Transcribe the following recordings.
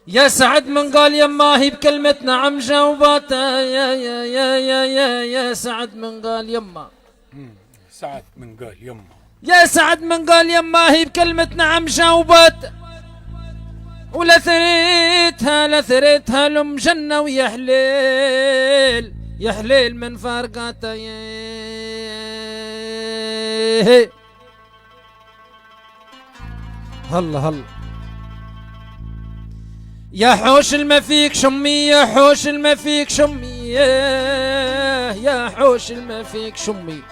يا سعد من قال يما هي بكلمة نعم جاوبات. يا سعد من قال يما. سعد من قال يما. يا سعد من قال يما هي بكلمة نعم جاوبات. ولا ثريتها لم جنة ويا حليل يا حليل من فارقاتها. هلا يا حوش الما فيك شمي يا حوش الما فيك شمي يا حوش الما فيك شمي.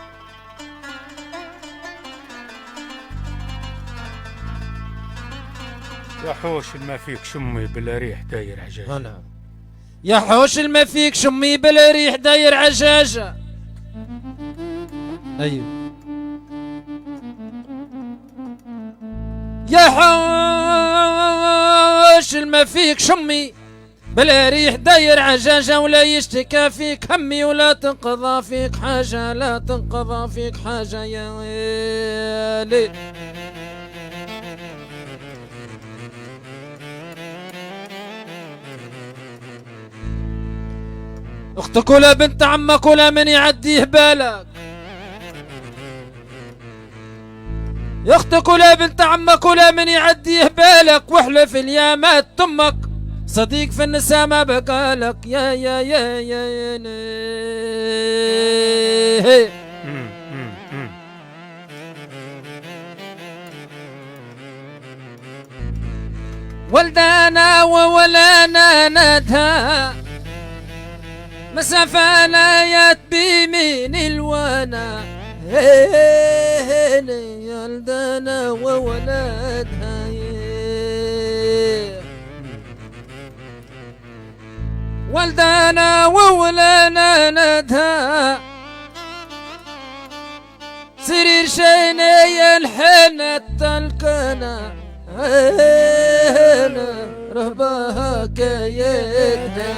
يا حوش الما فيك شمي بلا ريح داير عجاجة. هلا يا حوش الما فيك شمي بلا ريح داير عجاجة. ايوه يا حوش الما فيك شمي بلا ريح داير عجاجة. ولا يشتكى فيك همي ولا تنقضى فيك حاجة. لا تنقضى فيك حاجة يا ويلي. اختك ولا بنت عمك ولا من يعديه بالك. يا اختك ولا بنت عمك ولا من يعديه بالك. واحلف اليامات تمك صديق في النساء ما بقالك. يا ولدانا وولانا ندها مسافة لا بيمين الوانا. يا ولدانا وولادها ولدانا وولانا ندها سرير شيني الحنة تلقنا. رهبها كيدها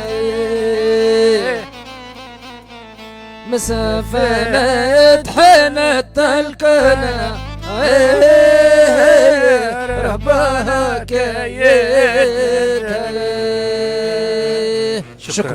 مسافة لا يطحنت تلقنا. رهبها كيدها. شكرا.